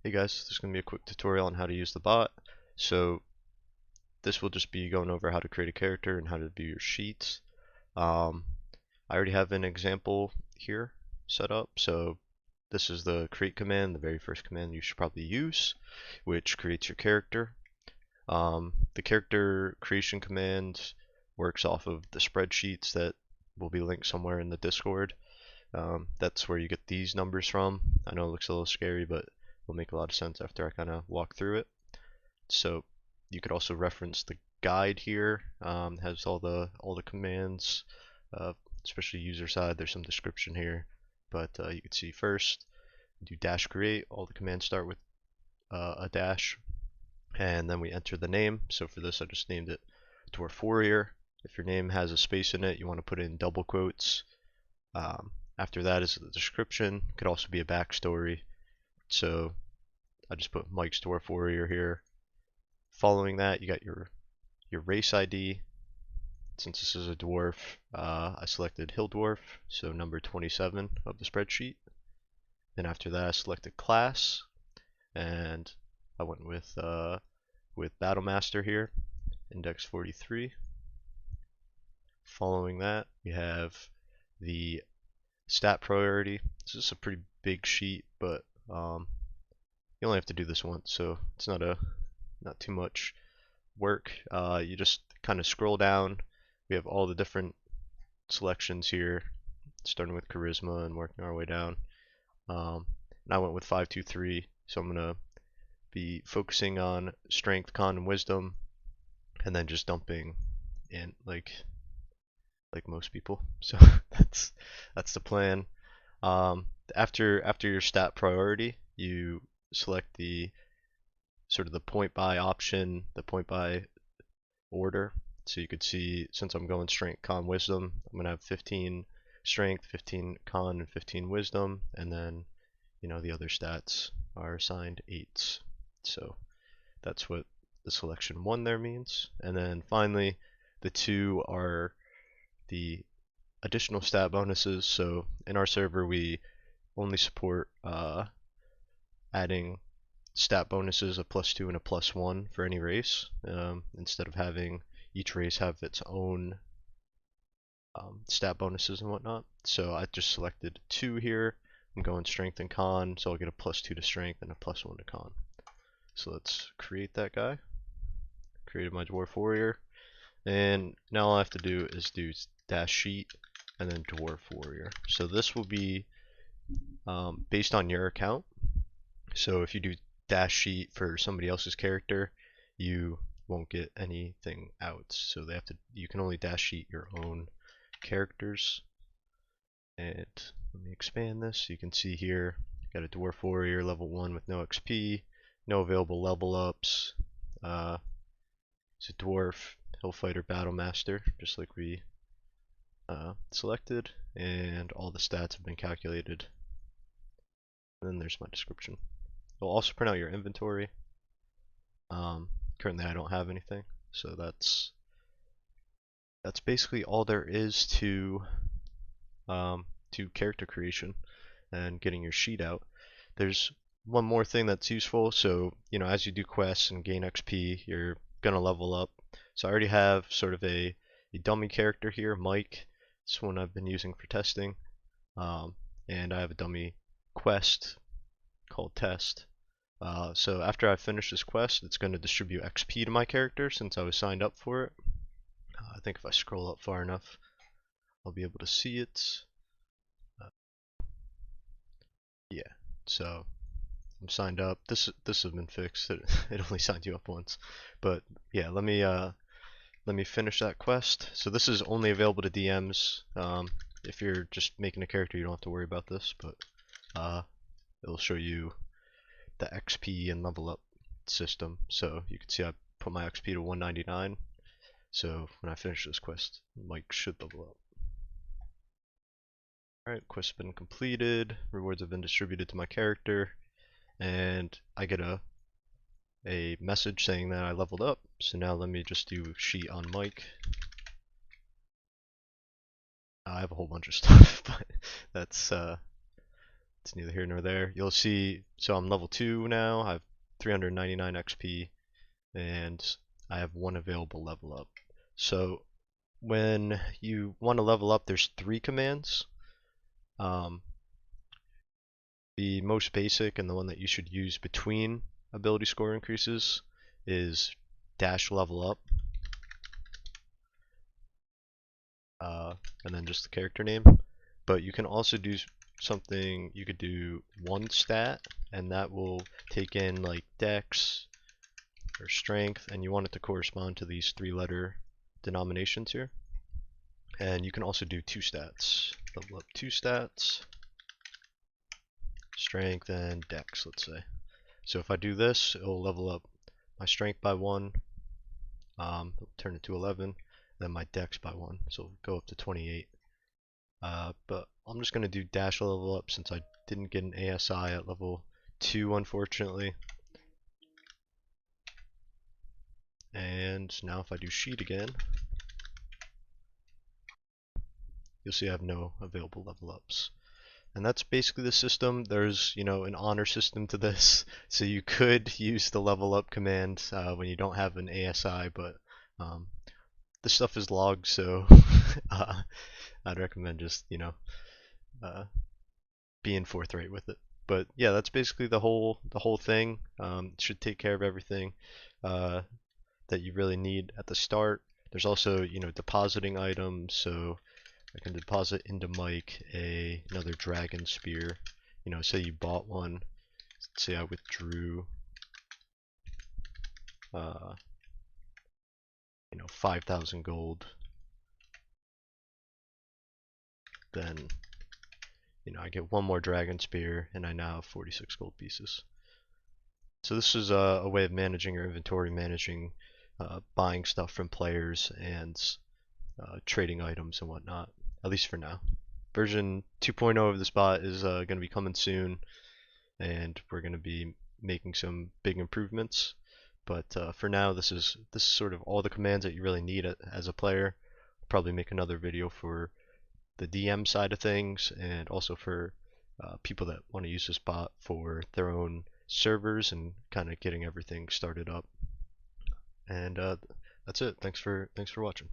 Hey guys, this is going to be a quick tutorial on how to use the bot. So this will just be going over how to create a character and how to view your sheets. I already have an example here set up. So this is the create command, the very first command you should probably use, which creates your character. The character creation command works off of the spreadsheets that will be linked somewhere in the Discord. That's where you get these numbers from. I know it looks a little scary, but will make a lot of sense after I kind of walk through it. So you could also reference the guide here. Has all the commands, especially user side. There's some description here, but you can see first do dash create. All the commands start with a dash, and then we enter the name. So for this, I just named it Dwarf Warrior. If your name has a space in it, you want to put it in double quotes. After that is the description. It could also be a backstory. So I just put Mike's Dwarf Warrior here. Following that, you got your race ID. Since this is a dwarf, I selected Hill Dwarf, so number 27 of the spreadsheet. Then after that, I selected class, and I went with Battlemaster here, index 43. Following that, we have the stat priority. This is a pretty big sheet, but you only have to do this once, so it's not too much work. You just kind of scroll down. We have all the different selections here, starting with charisma and working our way down. And I went with 523, so I'm gonna be focusing on strength, con, and wisdom, and then just dumping in like most people. So that's the plan. After your stat priority, you select the sort of the point by option, the point by order. So you could see, since I'm going strength, con, wisdom, I'm gonna have 15 strength, 15 con, and 15 wisdom, and then the other stats are assigned 8s. So that's what the selection 1 there means. And then finally, the 2 are the additional stat bonuses. So in our server, we only support adding stat bonuses, a +2 and a +1 for any race, instead of having each race have its own stat bonuses and whatnot. So I just selected 2 here. I'm going strength and con, so I'll get a +2 to strength and a +1 to con. So let's create that guy. Created my Dwarf Warrior, and now all I have to do is do dash sheet and then Dwarf Warrior. So this will be based on your account. So if you do dash sheet for somebody else's character, you won't get anything out. So you can only dash sheet your own characters. And let me expand this so you can see here, got a Dwarf Warrior level 1 with no XP, no available level ups. It's a Dwarf, Hillfighter, Battlemaster, just like we selected, and all the stats have been calculated. And then there's my description. It'll also print out your inventory. Currently I don't have anything, so that's basically all there is to character creation and getting your sheet out. There's one more thing that's useful. So as you do quests and gain XP, you're gonna level up. So I already have sort of a dummy character here, Mike. This one I've been using for testing, and I have a dummy quest called Test. So after I finish this quest, it's going to distribute XP to my character since I was signed up for it. I think if I scroll up far enough, I'll be able to see it. Yeah, so I'm signed up. This has been fixed. It only signed you up once, but yeah, let me finish that quest. So this is only available to DMs. If you're just making a character, you don't have to worry about this, but it'll show you the XP and level up system. So you can see I put my XP to 199. So when I finish this quest, Mike should level up. Alright, quest's been completed, rewards have been distributed to my character, and I get a message saying that I leveled up. So now let me just do sheet on Mike. I have a whole bunch of stuff, but that's it's neither here nor there. You'll see, so I'm level 2 now, I have 399 XP, and I have one available level up. So when you want to level up, there's 3 commands. Um, the most basic and the one that you should use between ability score increases is dash level up, and then just the character name. But you can also do something, you could do one stat, and that will take in like dex or strength, and you want it to correspond to these 3-letter denominations here. And you can also do 2 stats, level up 2 stats, strength and dex, let's say. So if I do this, it will level up my strength by 1, turn it to 11, then my dex by 1, so it'll go up to 28. But I'm just going to do dash level up since I didn't get an ASI at level 2, unfortunately. And now if I do sheet again, you'll see I have no available level ups. And that's basically the system. There's, an honor system to this, so you could use the level up command when you don't have an ASI, but this stuff is logged, so I'd recommend just, being forthright with it. But yeah, that's basically the whole thing. It should take care of everything that you really need at the start. There's also, depositing items, so I can deposit into Mike another dragon spear. Say you bought one. Say I withdrew, uh, 5,000 gold. Then, I get one more dragon spear, and I now have 46 gold pieces. So this is a way of managing your inventory, managing buying stuff from players, and trading items and whatnot, at least for now. Version 2.0 of this bot is going to be coming soon, and we're going to be making some big improvements. But for now, this is sort of all the commands that you really need as a player. I'll probably make another video for the DM side of things, and also for people that want to use this bot for their own servers and kind of getting everything started up. And that's it. Thanks for watching.